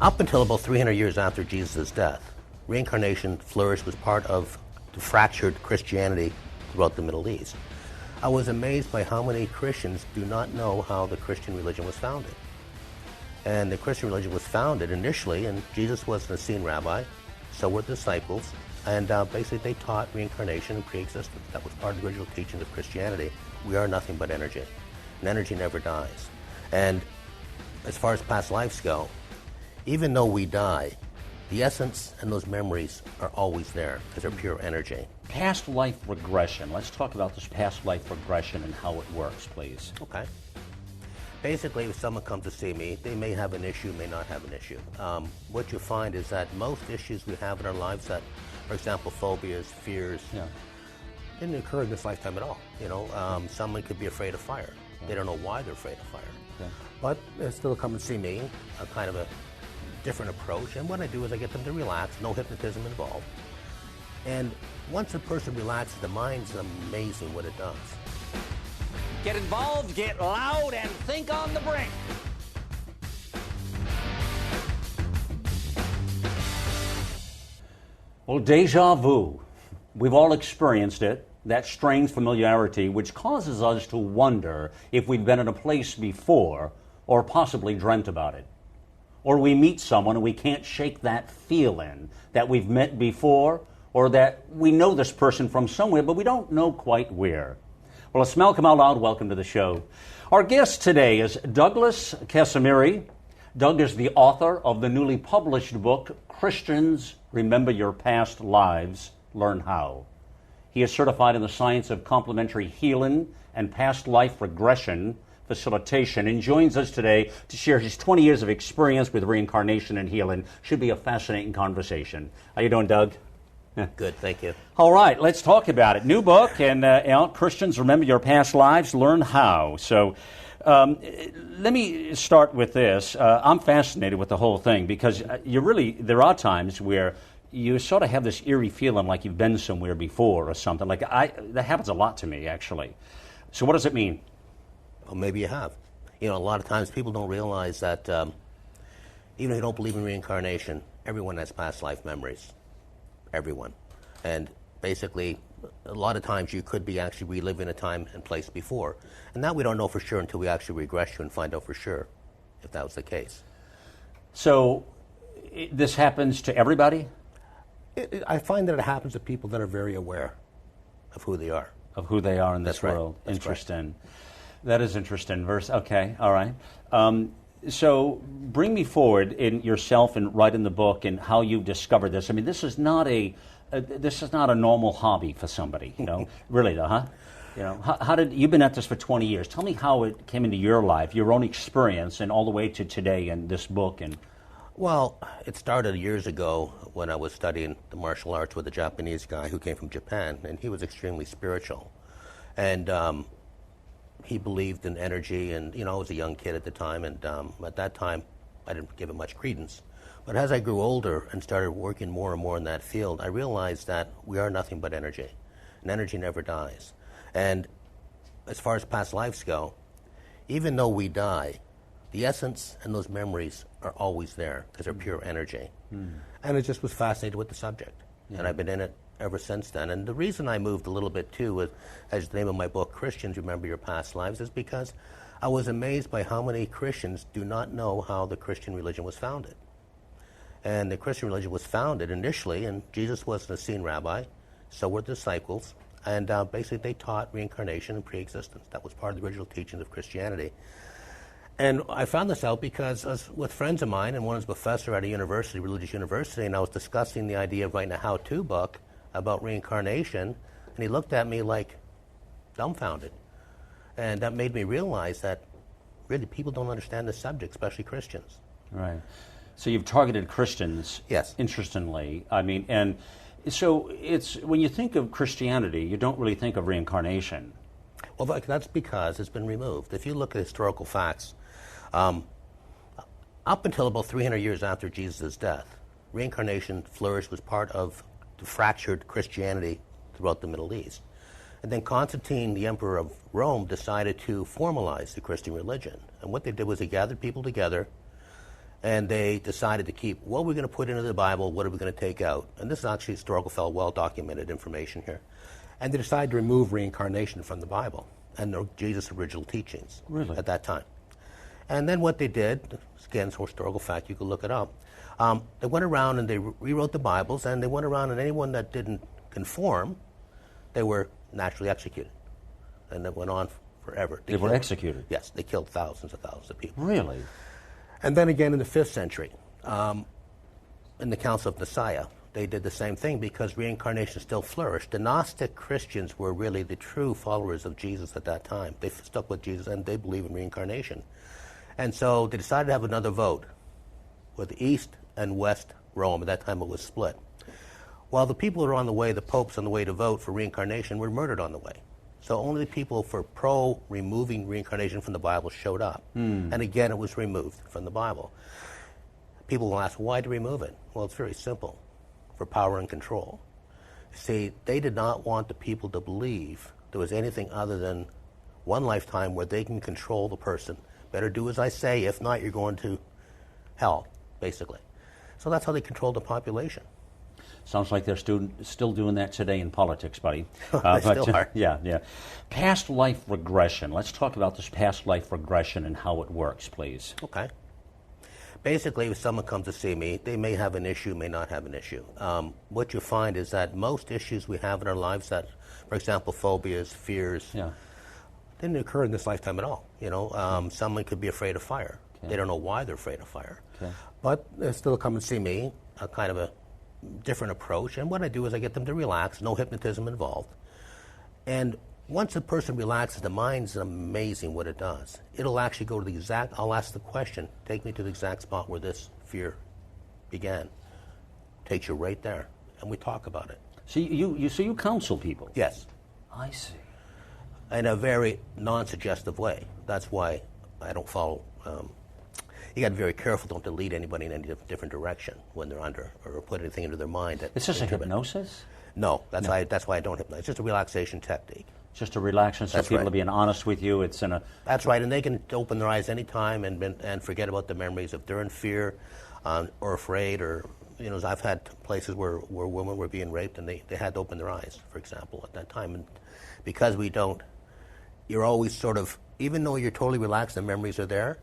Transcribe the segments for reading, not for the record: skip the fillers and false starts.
Up until about 300 years after Jesus' death, reincarnation flourished was part of the fractured Christianity throughout the Middle East. I was amazed by how many Christians do not know how the Christian religion was founded. And the Christian religion was founded initially, and Jesus was an Essene rabbi, so were the disciples, and basically they taught reincarnation and pre-existence. That was part of the original teachings of Christianity. We are nothing but energy, and energy never dies. And as far as past lives go, even though we die, the essence and those memories are always there because they're pure energy. Past life regression. Let's talk about this past life regression and how it works, please. Okay. Basically, if someone comes to see me, they may have an issue, may not have an issue. What you find is that most issues we have in our lives that, for example, phobias, fears, didn't occur in this lifetime at all. Someone could be afraid of fire. They don't know why they're afraid of fire. But they still come and see me, a kind of a different approach. And what I do is I get them to relax, no hypnotism involved. And once a person relaxes, the mind's amazing what it does. Get involved, get loud, and think on the brink. Well, deja vu. We've all experienced it, that strange familiarity which causes us to wonder if we've been in a place before or possibly dreamt about it. Or we meet someone and we can't shake that feeling that we've met before or that we know this person from somewhere, but we don't know quite where. Well, it's Malcolm Out Loud. Welcome to the show. Our guest today is Douglas Casimiri. Doug is the author of the newly published book, Christians, Remember Your Past Lives, Learn How. He is certified in the science of complementary healing and past life regression, facilitation, and joins us today to share his 20 years of experience with reincarnation and healing. Should be a fascinating conversation. How you doing, Doug? Good, thank you. All right, let's talk about it. New book, and out, Christians, Remember Your Past Lives, Learn How. So let me start with this. I'm fascinated with the whole thing because there are times where you sort of have this eerie feeling like you've been somewhere before or something. That happens a lot to me, actually. So what does it mean? Well, maybe you have. A lot of times people don't realize that even if you don't believe in reincarnation, everyone has past life memories. Everyone. And basically, a lot of times you could be actually reliving a time and place before. And that we don't know for sure until we actually regress you and find out for sure if that was the case. So this happens to everybody? I find that it happens to people that are very aware of who they are. Of who they are in this world. That's interesting. That is interesting. Okay, all right. So bring me forward in yourself and write in the book and how you discovered this. I mean, this is not a normal hobby for somebody, really, huh? How did you've been at this for 20 years? Tell me how it came into your life, your own experience, and all the way to today and this book. And well, it started years ago when I was studying the martial arts with a Japanese guy who came from Japan, and he was extremely spiritual, and he believed in energy, and I was a young kid at the time, and at that time I didn't give it much credence. But as I grew older and started working more and more in that field, I realized that we are nothing but energy, and energy never dies. And as far as past lives go, even though we die, the essence and those memories are always there because they're pure energy. And I just was fascinated with the subject, and I've been in it ever since then. And the reason I moved a little bit too, as the name of my book, Christians, Remember Your Past Lives, is because I was amazed by how many Christians do not know how the Christian religion was founded. And the Christian religion was founded initially, and Jesus was an Essene rabbi, so were the disciples, and basically they taught reincarnation and pre-existence. That was part of the original teachings of Christianity. And I found this out because I was with friends of mine, and one was a professor at a university, religious university, and I was discussing the idea of writing a how-to book about reincarnation, and he looked at me like dumbfounded. And that made me realize that really people don't understand the subject, especially Christians. Right. So you've targeted Christians. Yes. Interestingly. I mean, and so it's when you think of Christianity, you don't really think of reincarnation. Well, that's because it's been removed. If you look at historical facts, up until about 300 years after Jesus' death, reincarnation flourished was part of the fractured Christianity throughout the Middle East. And then Constantine, the emperor of Rome, decided to formalize the Christian religion. And what they did was they gathered people together, And they decided to keep what we're going to put into the Bible, what are we going to take out. And this is actually historical, well-documented information here. And they decided to remove reincarnation from the Bible and Jesus' original teachings at that time. And then what they did, again, it's a historical fact, you can look it up, they went around and they rewrote the Bibles, and they went around, and anyone that didn't conform, they were naturally executed. And that went on forever. They were executed? Yes, they killed thousands of people. Really? And then again in the 5th century, in the Council of Nicaea, they did the same thing because reincarnation still flourished. The Gnostic Christians were really the true followers of Jesus at that time. They stuck with Jesus and they believe in reincarnation. And so they decided to have another vote with East and West Rome. At that time it was split. While the people who were on the way, the popes on the way to vote for reincarnation, were murdered on the way. So only the people for pro-removing reincarnation from the Bible showed up. And again, it was removed from the Bible. People will ask, why to remove it? Well, it's very simple. For power and control. See, they did not want the people to believe there was anything other than one lifetime where they can control the person. Better do as I say, if not, you're going to hell, basically. So that's how they controlled the population. Sounds like they're still doing that today in politics, buddy. They still are. Yeah. Past life regression. Let's talk about this past life regression and how it works, please. Okay. Basically, if someone comes to see me, they may have an issue, may not have an issue. What you find is that most issues we have in our lives that, for example, phobias, fears, didn't occur in this lifetime at all. Someone could be afraid of fire. Okay. They don't know why they're afraid of fire. Okay. But they still come and see me, a kind of a different approach. And what I do is I get them to relax, no hypnotism involved. And once a person relaxes, the mind's amazing what it does. It'll actually go to the exact, I'll ask the question, take me to the exact spot where this fear began. Takes you right there, and we talk about it. So you counsel people? Yes. I see. In a very non-suggestive way. That's why I don't follow, you got to be very careful, don't to lead anybody in any different direction when they're under, or put anything into their mind. Is this a hypnosis? No, that's why I don't hypnotize. It's just a relaxation technique. Just a relaxation, so people are being honest with you. It's in a. That's right, and they can open their eyes anytime and forget about the memories if they're in fear or afraid, or I've had places where women were being raped and they had to open their eyes, for example, at that time, and because we don't, you're always sort of, even though you're totally relaxed and memories are there,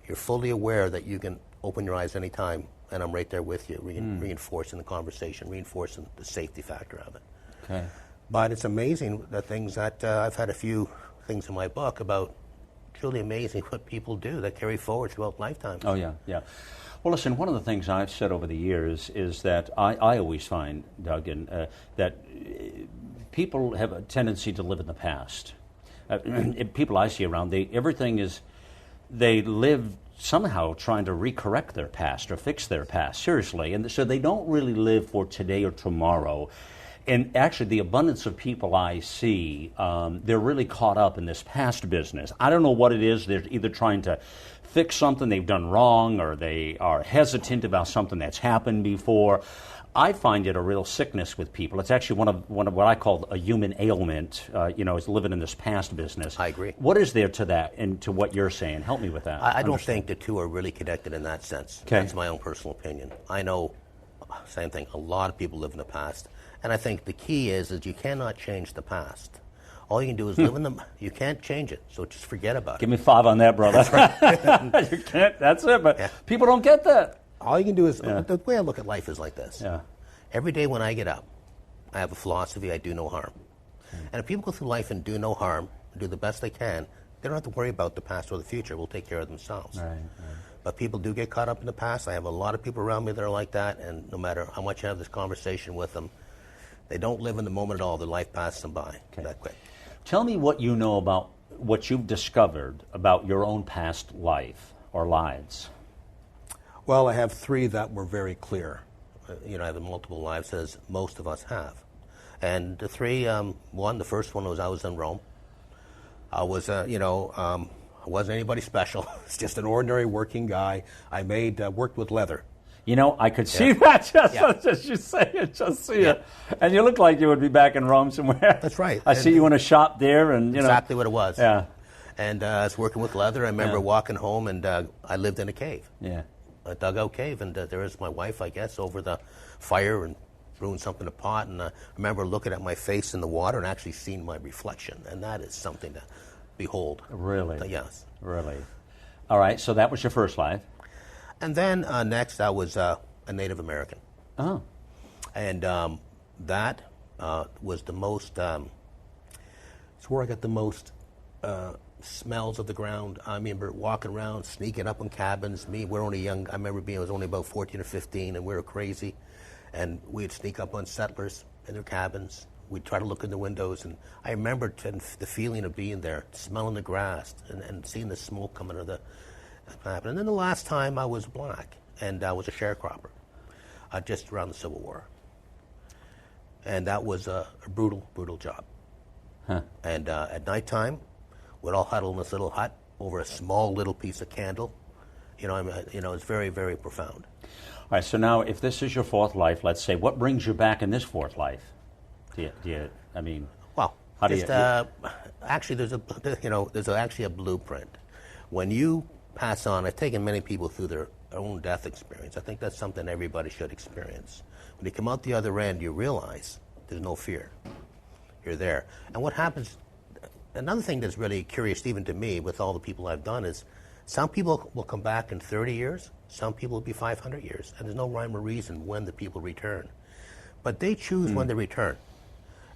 you're fully aware that you can open your eyes anytime, and I'm right there with you, reinforcing the conversation, reinforcing the safety factor of it. Okay. But it's amazing the things that I've had a few things in my book about. Truly amazing what people do that carry forward throughout lifetime. Oh yeah. Well, listen. One of the things I've said over the years is that I always find, Doug, that people have a tendency to live in the past. People I see around, they live somehow trying to recorrect their past or fix their past. Seriously, and so they don't really live for today or tomorrow. And actually, the abundance of people I see, they're really caught up in this past business. I don't know what it is. They're either trying to fix something they've done wrong, or they are hesitant about something that's happened before. I find it a real sickness with people. It's actually one of what I call a human ailment, is living in this past business. I agree. What is there to that and to what you're saying? Help me with that. I don't think the two are really connected in that sense. Okay. That's my own personal opinion. I know, same thing, a lot of people live in the past. And I think the key is you cannot change the past. All you can do is live in them. You can't change it, so just forget about it. Give me 5 on that, brother. You can't. That's it. But people don't get that. All you can do is, the way I look at life is like this. Yeah. Every day when I get up, I have a philosophy, I do no harm. And if people go through life and do no harm, and do the best they can, they don't have to worry about the past or the future. We'll take care of themselves. Right. But people do get caught up in the past. I have a lot of people around me that are like that, and no matter how much you have this conversation with them, they don't live in the moment at all. Their life passes them by that quick. Tell me what you know about what you've discovered about your own past life or lives. Well, I have 3 that were very clear. I have multiple lives, as most of us have. And the 3, the first one was I was in Rome. I was, I wasn't anybody special. It's just an ordinary working guy. I worked with leather. I could see that just you say it, just see it. And you look like you would be back in Rome somewhere. That's right. I see you in a shop there. And exactly what it was. Yeah. And I was working with leather. I remember walking home, and I lived in a cave. Yeah. dugout cave, and there is my wife, I guess, over the fire and brewing something in a pot. And I remember looking at my face in the water and actually seeing my reflection, and that is something to behold. Really? Yes. Really. All right, so that was your first life. And then next I was a Native American. Oh. And that was the most, it's where I got the most smells of the ground. I remember walking around, sneaking up on cabins. We're only young. I remember I was only about 14 or 15, and we were crazy. And we'd sneak up on settlers in their cabins. We'd try to look in the windows. And I remember the feeling of being there, smelling the grass, and seeing the smoke coming out of the cabin. And then the last time I was black, and I was a sharecropper, just around the Civil War. And that was a brutal, brutal job. Huh. And at nighttime, we'd all huddle in this little hut over a small little piece of candle. It's very, very profound. All right, so now if this is your fourth life, let's say, what brings you back in this fourth life? Actually, there's actually a blueprint. When you pass on, I've taken many people through their own death experience. I think that's something everybody should experience. When you come out the other end, you realize there's no fear. You're there. And what happens, another thing that's really curious even to me with all the people I've done is some people will come back in 30 years, some people will be 500 years, and there's no rhyme or reason when the people return. But they choose when they return.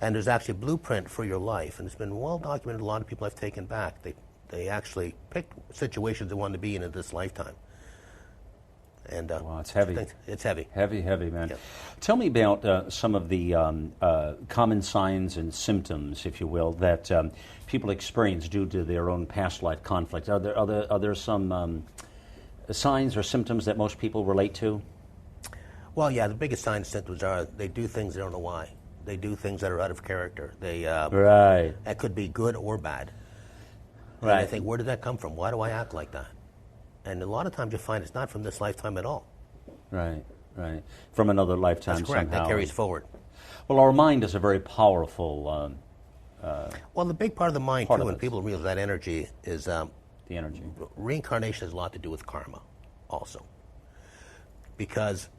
And there's actually a blueprint for your life, and it's been well documented. A lot of people I've taken back, they actually picked situations they wanted to be in this lifetime. And wow, it's heavy. It's heavy. Heavy, man. Yeah. Tell me about some of the common signs and symptoms, if you will, that people experience due to their own past life conflict. Are there some signs or symptoms that most people relate to? Well, yeah, the biggest signs and symptoms are they do things they don't know why. They do things that are out of character. Right. That could be good or bad. Right. And I think, where did that come from? Why do I act like that? And a lot of times you find it's not from this lifetime at all. Right. From another lifetime. That's correct. Somehow. That carries forward. Well, our mind is a very powerful. Well, the big part of the mind, too, when people realize that energy is. The energy. Reincarnation has a lot to do with karma, also. Because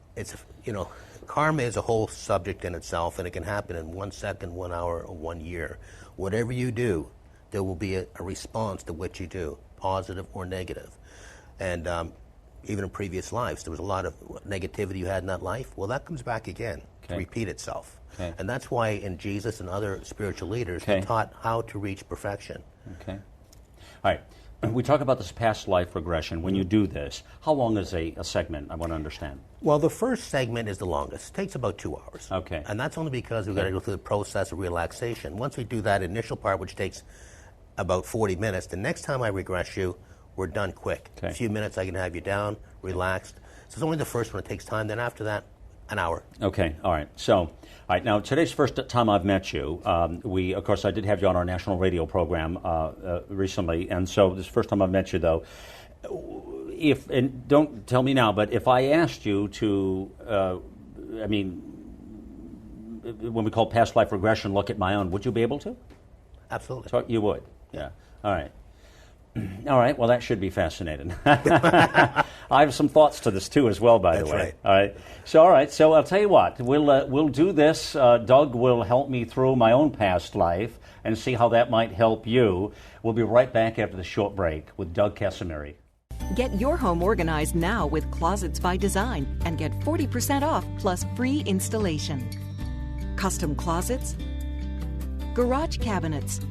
karma is a whole subject in itself, and it can happen in 1 second, 1 hour, or 1 year. Whatever you do, there will be a response to what you do, positive or negative. And even in previous lives, there was a lot of negativity you had in that life. Well, that comes back again to repeat itself. Okay. And that's why in Jesus and other spiritual leaders, they taught how to reach perfection. Okay. All right. We talk about this past life regression. When you do this, how long is a segment? I want to understand. Well, the first segment is the longest. It takes about 2 hours. Okay. And that's only because we've got to go through the process of relaxation. Once we do that initial part, which takes about 40 minutes, the next time I regress you, we're done quick. Okay. A few minutes, I can have you down, relaxed. So it's only the first one that takes time. Then after that, an hour. Okay, all right. So, all right, now today's first time I've met you. Of course, I did have you on our national radio program recently, and so this is the first time I've met you, though. And don't tell me now, but if I asked you to, when we call past life regression, look at my own, would you be able to? Absolutely. So you would? Yeah. All right. All right, well, that should be fascinating. I have some thoughts to this, too, as well, by the way. That's right. All right, so I'll tell you what. We'll do this. Doug will help me through my own past life and see how that might help you. We'll be right back after the short break with Doug Casimiri. Get your home organized now with Closets by Design and get 40% off plus free installation. Custom closets, garage cabinets,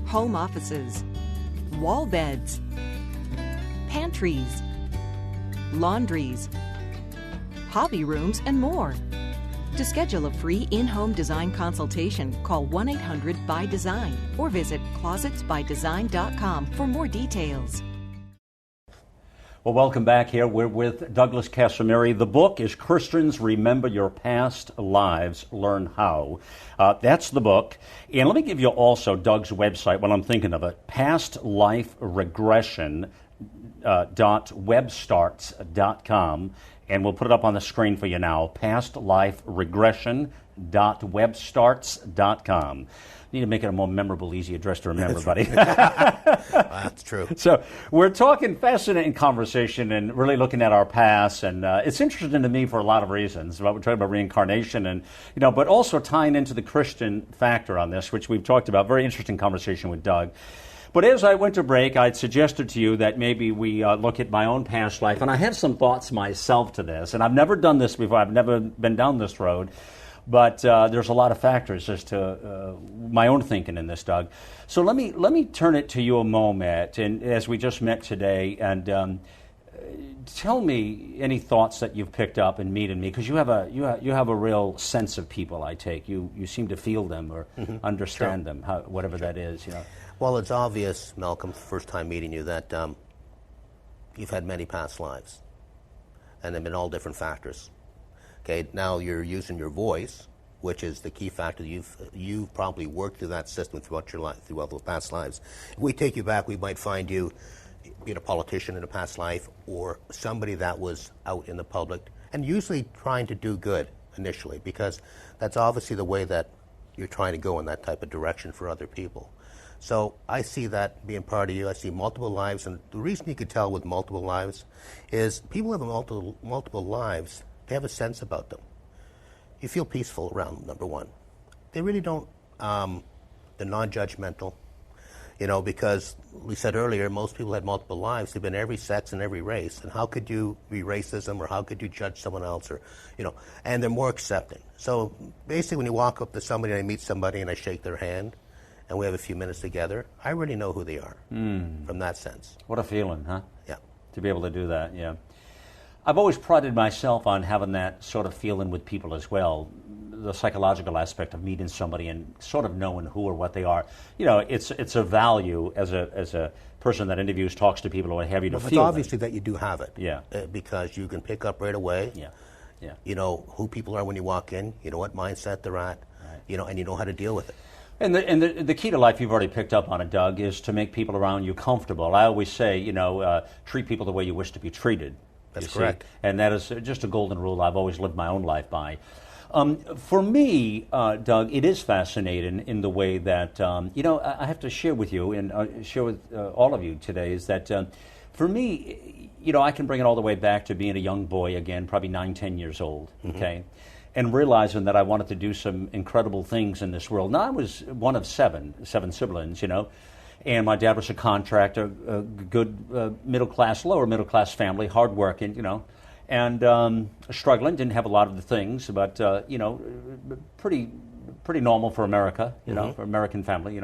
home offices, wall beds, pantries, laundries, hobby rooms, and more. To schedule a free in-home design consultation, call 1-800-BY-DESIGN or visit closetsbydesign.com for more details. Well, welcome back here. We're with Douglas Casimiri. The book is Christians Remember Your Past Lives, Learn How. That's the book. And let me give you also Doug's website while I'm thinking of it, Past Life Regression. pastliferegression.webstarts.com, and we'll put it up on the screen for you now, pastliferegression.webstarts.com. Need to make it a more memorable, easy address to remember, buddy. That's true. So we're talking fascinating conversation and really looking at our past, and it's interesting to me for a lot of reasons. We're talking about reincarnation, and but also tying into the Christian factor on this, which we've talked about. Very interesting conversation with Doug. But as I went to break, I'd suggested to you that maybe we look at my own past life, and I have some thoughts myself to this, and I've never done this before. I've never been down this road. But there's a lot of factors as to my own thinking in this, Doug. So let me turn it to you a moment, and as we just met today, and tell me any thoughts that you've picked up in meeting me, because you have a real sense of people. I take you seem to feel them or understand them, whatever that is. Well, it's obvious, Malcolm, first time meeting you, that you've had many past lives, and they've been all different factors. Okay, now you're using your voice, which is the key factor. You've probably worked through that system throughout your life, throughout the past lives. If we take you back, we might find you being a politician in a past life, or somebody that was out in the public, and usually trying to do good initially, because that's obviously the way that you're trying to go in that type of direction for other people. So I see that being part of you. I see multiple lives, and the reason you could tell with multiple lives is people have multiple lives. They have a sense about them. You feel peaceful around them, number one. They really don't, they're non-judgmental, because we said earlier, most people had multiple lives. They've been every sex and every race. And how could you be racism, or how could you judge someone else, or, and they're more accepting. So basically when you walk up to somebody and I meet somebody and I shake their hand and we have a few minutes together, I already know who they are from that sense. What a feeling, huh? Yeah. To be able to do that, yeah. I've always prided myself on having that sort of feeling with people as well, the psychological aspect of meeting somebody and sort of knowing who or what they are. It's a value as a person that interviews, talks to people, or what have you, to feel. It's obviously that you do have it. Yeah. Because you can pick up right away. Yeah. Yeah. You know who people are when you walk in. You know what mindset they're at. Right. And you know how to deal with it. And the key to life, you've already picked up on it, Doug, is to make people around you comfortable. I always say, treat people the way you wish to be treated. That's correct. And that is just a golden rule I've always lived my own life by. For me, Doug, it is fascinating in the way that, I have to share with you and share with all of you today is that for me, I can bring it all the way back to being a young boy again, probably 9, 10 years old, okay? And realizing that I wanted to do some incredible things in this world. Now, I was one of seven siblings, and my dad was a contractor, a good middle-class, lower middle-class family, hardworking, and struggling, didn't have a lot of the things, but, pretty normal for America, for American family,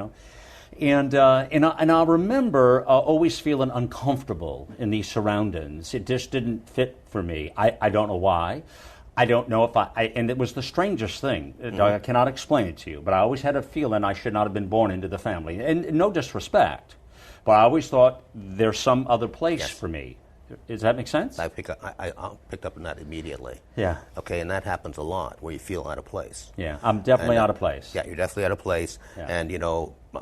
And I remember always feeling uncomfortable in these surroundings. It just didn't fit for me. I don't know why. I don't know if and it was the strangest thing. I cannot explain it to you, but I always had a feeling I should not have been born into the family. And no disrespect, but I always thought there's some other place for me. Does that make sense? I picked up on that immediately. Yeah. Okay, and that happens a lot, where you feel out of place. Yeah, I'm definitely out of place. Yeah, you're definitely out of place. Yeah. And,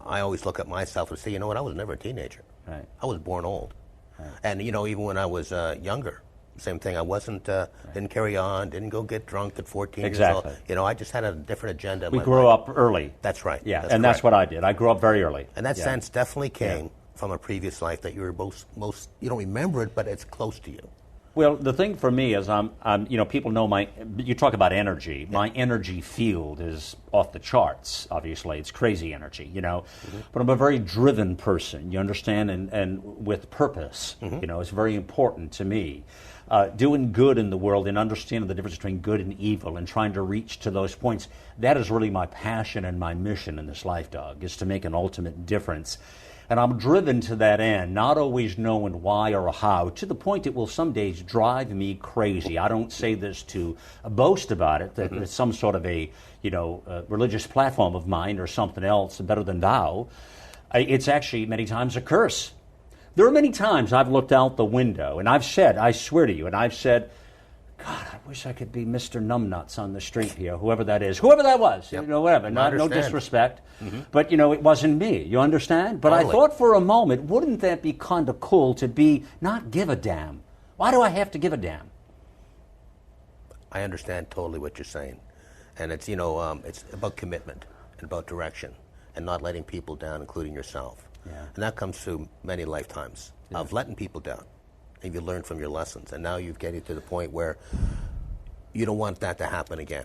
I always look at myself and say, I was never a teenager. Right. I was born old. Right. And, even when I was younger, same thing. I wasn't, didn't carry on, didn't go get drunk at 14 years old. I just had a different agenda. We grew up early. That's right. Yeah, that's that's what I did. I grew up very early. And that sense definitely came from a previous life that you were most, you don't remember it, but it's close to you. Well, the thing for me is I'm people know you talk about energy. Yeah. My energy field is off the charts, obviously. It's crazy energy, But I'm a very driven person, you understand, and with purpose. It's very important to me. Doing good in the world and understanding the difference between good and evil and trying to reach to those points, that is really my passion and my mission in this life, Doug, is to make an ultimate difference. And I'm driven to that end, not always knowing why or how, to the point it will some days drive me crazy. I don't say this to boast about it, that it's some sort of a religious platform of mine or something else better than thou. It's actually many times a curse. There are many times I've looked out the window and I've said, I swear to you, and I've said, God, I wish I could be Mr. Numbnuts on the street here, whoever that is, whoever that was, Yep. Whatever, no disrespect, but, it wasn't me, you understand? But Totally. I thought for a moment, wouldn't that be kind of cool to not give a damn? Why do I have to give a damn? I understand totally what you're saying. And it's, it's about commitment and about direction and not letting people down, including yourself. Yeah. And that comes through many lifetimes of letting people down. And you learn from your lessons. And now you're getting to the point where you don't want that to happen again.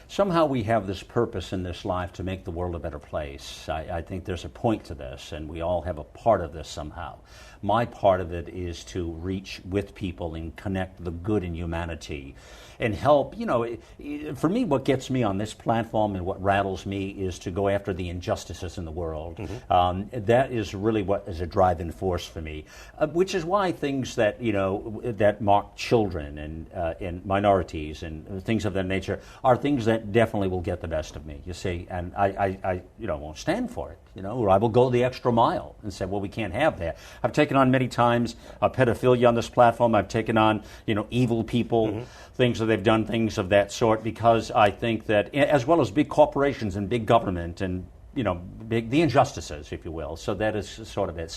Somehow we have this purpose in this life to make the world a better place. I think there's a point to this, and we all have a part of this somehow. My part of it is to reach with people and connect the good in humanity and help. For me, what gets me on this platform and what rattles me is to go after the injustices in the world. That is really what is a driving force for me, which is why things that, that mock children and minorities and things of that nature are things that definitely will get the best of me, you see. And I won't stand for it, or I will go the extra mile and say, well, we can't have that. I've taken on many times pedophilia on this platform. I've taken on, evil people, things that they've done, things of that sort, because I think that, as well as big corporations and big government and, the injustices, if you will. So that is sort of it.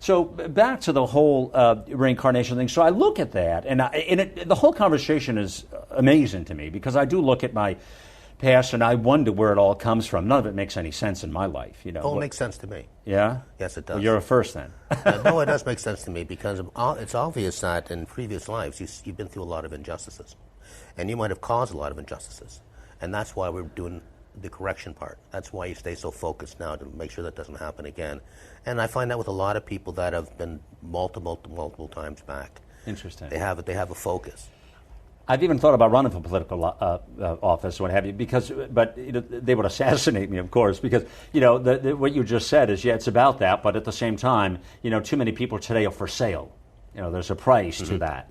So back to the whole reincarnation thing. So I look at that, and the whole conversation is amazing to me, because I do look at my past and I wonder where it all comes from. None of it makes any sense in my life. Oh, it makes sense to me. Yeah? Yes, it does. Well, you're a first then. No, it does make sense to me, because it's obvious that in previous lives you've been through a lot of injustices. And you might have caused a lot of injustices. And that's why we're doing the correction part. That's why you stay so focused now, to make sure that doesn't happen again. And I find that with a lot of people that have been multiple times back. Interesting. They have a focus. I've even thought about running for political office, what have you, but they would assassinate me, of course, because what you just said is, it's about that, but at the same time, too many people today are for sale. There's a price to that.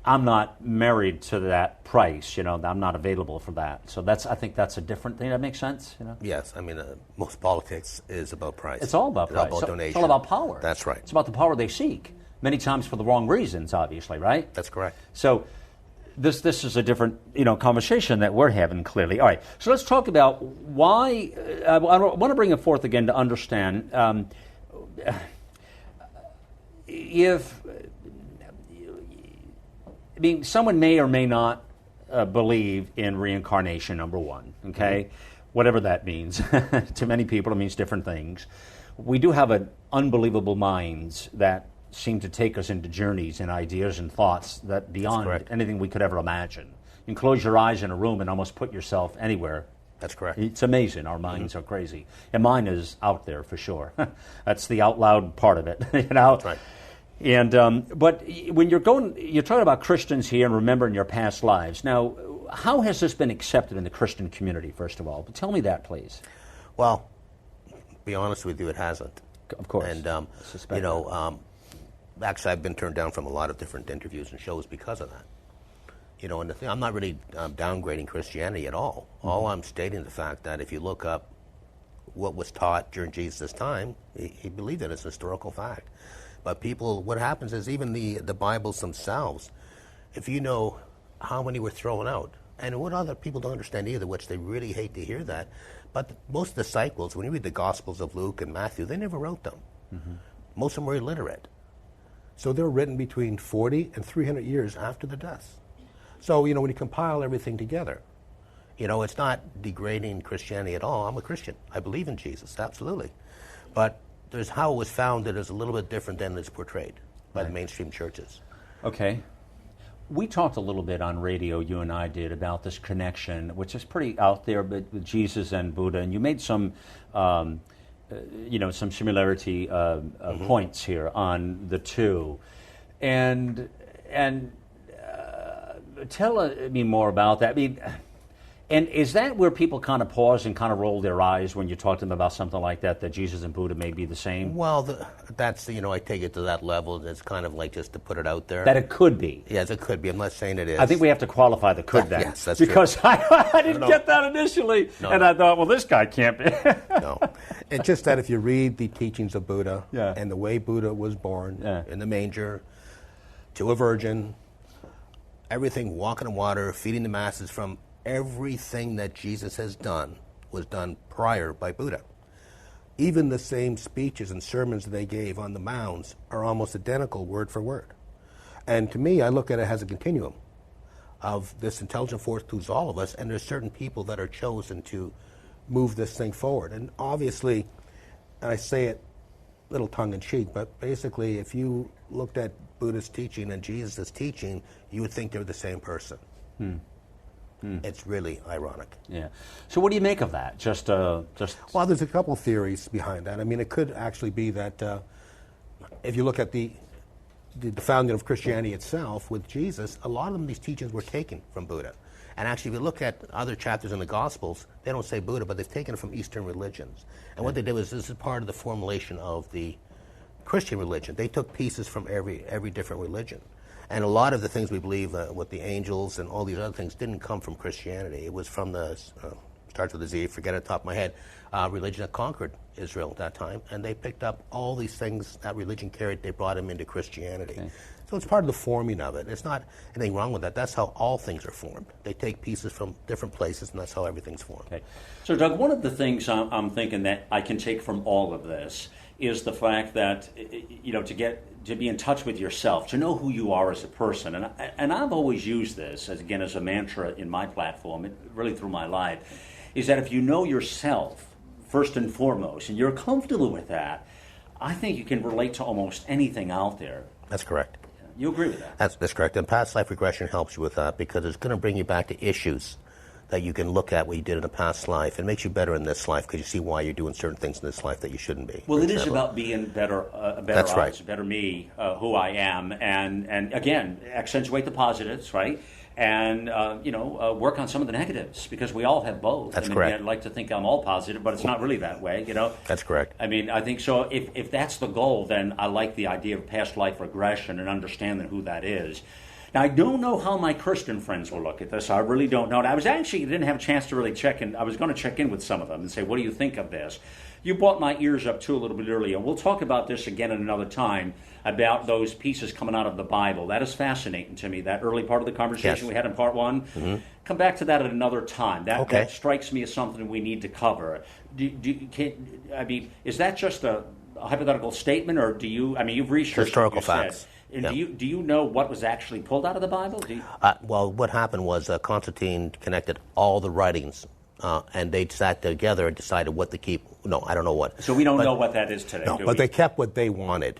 I'm not married to that price. I'm not available for that. So I think that's a different thing. That makes sense. Yes, I mean, most politics is about price. It's all about price. It's all about donation. It's all about power. That's right. It's about the power they seek, many times for the wrong reasons, obviously, right? That's correct. So this is a different conversation that we're having, clearly. All right, so let's talk about why. I want to bring it forth again to understand someone may or may not believe in reincarnation, number one, okay? Whatever that means. To many people, it means different things. We do have an unbelievable minds that seem to take us into journeys and ideas and thoughts that beyond anything we could ever imagine. You can close your eyes in a room and almost put yourself anywhere. That's correct. It's amazing. Our minds are crazy. And mine is out there for sure. That's the out loud part of it, That's right. And but when you're talking about Christians here and remembering your past lives. Now, how has this been accepted in the Christian community, first of all? But tell me that, please. Well, to be honest with you, it hasn't. Of course. And actually, I've been turned down from a lot of different interviews and shows because of that. And I'm not really downgrading Christianity at all. All I'm stating the fact that if you look up what was taught during Jesus' time, he believed it as a historical fact. But what happens is even the Bibles themselves, if you know how many were thrown out, and what other people don't understand either, which they really hate to hear that, but most disciples, when you read the Gospels of Luke and Matthew, they never wrote them. Most of them were illiterate. So they're written between 40 and 300 years after the deaths. So, when you compile everything together, it's not degrading Christianity at all. I'm a Christian. I believe in Jesus, absolutely. But there's how it was founded is a little bit different than it's portrayed by the mainstream churches. Okay. We talked a little bit on radio, you and I did, about this connection, which is pretty out there, but with Jesus and Buddha, and you made some, some similarity points here on the two, and tell me more about that. I mean, and is that where people kind of pause and kind of roll their eyes when you talk to them about something like that Jesus and Buddha may be the same? Well, that's, I take it to that level. It's kind of like just to put it out there. That it could be. Yes, it could be. I'm not saying it is. I think we have to qualify the could then. Yes, that's because true. I didn't get that initially. I thought, well, this guy can't be. No. It's just that if you read the teachings of Buddha and the way Buddha was born in the manger to a virgin, everything, walking on water, feeding the masses, from everything that Jesus has done was done prior by Buddha. Even the same speeches and sermons they gave on the mounds are almost identical word for word. And to me, I look at it as a continuum of this intelligent force who's all of us, and there's certain people that are chosen to move this thing forward. And obviously, and I say it a little tongue-in-cheek, but basically, if you looked at Buddha's teaching and Jesus' teaching, you would think they're the same person. It's really ironic. Yeah. So what do you make of that? Well, there's a couple theories behind that. I mean, it could actually be that if you look at the founding of Christianity itself with Jesus, a lot of them, these teachings were taken from Buddha. And actually, if you look at other chapters in the Gospels, they don't say Buddha, but they've taken it from Eastern religions. And what they did was, this is part of the formulation of the Christian religion. They took pieces from every different religion. And a lot of the things we believe with the angels and all these other things didn't come from Christianity. It was from the, starts with a Z, forget it off the top of my head, religion that conquered Israel at that time. And they picked up all these things that religion carried, they brought them into Christianity. Okay. So it's part of the forming of it. It's not anything wrong with that. That's how all things are formed. They take pieces from different places, and that's how everything's formed. Okay. So, Doug, one of the things I'm thinking that I can take from all of this is the fact that, you know, to be in touch with yourself, to know who you are as a person. And I've always used this, as a mantra in my platform, really through my life, is that if you know yourself, first and foremost, and you're comfortable with that, I think you can relate to almost anything out there. That's correct. You agree with that? That's correct. And past life regression helps you with that because it's going to bring you back to issues that you can look at what you did in a past life. It makes you better in this life because you see why you're doing certain things in this life that you shouldn't be. Well, it is about being better, That's us, right. Better me, who I am, and again, accentuate the positives, right? And work on some of the negatives because we all have both. That's correct. I'd like to think I'm all positive, but it's not really that way, you know. That's correct. I mean, I think so. If that's the goal, then I like the idea of past life regression and understanding who that is. Now, I don't know how my Christian friends will look at this. I really don't know. And I didn't have a chance to really check in. I was going to check in with some of them and say, what do you think of this? You brought my ears up, too, a little bit earlier. We'll talk about this again at another time, about those pieces coming out of the Bible. That is fascinating to me, that early part of the conversation we had in part one. Mm-hmm. Come back to that at another time. That strikes me as something we need to cover. Is that just a hypothetical statement, or do you, you've researched historical facts. And do you know what was actually pulled out of the Bible? Well, what happened was Constantine connected all the writings, and they sat together and decided what to keep. No, I don't know what. So we don't know what that is today, no, but they kept what they wanted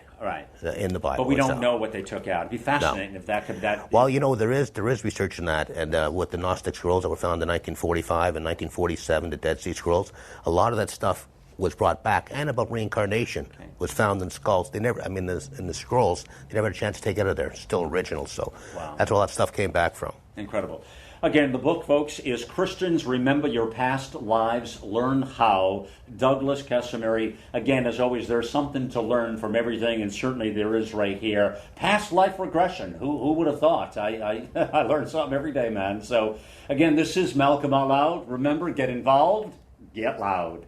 in the Bible. But we don't know what they took out. It'd be fascinating if that could... Well, there is research in that, and with the Gnostic scrolls that were found in 1945 and 1947, the Dead Sea Scrolls, a lot of that stuff was brought back, and about reincarnation was found in skulls. They never, in the scrolls, they never had a chance to take it out of there. Still original, so that's where all that stuff came back from. Incredible. Again, the book, folks, is Christians Remember Your Past Lives, Learn How. Douglas Casimiri. Again, as always, there's something to learn from everything, and certainly there is right here. Past life regression. Who would have thought? I learn something every day, man. So, again, this is Malcolm Out Loud. Remember, get involved, get loud.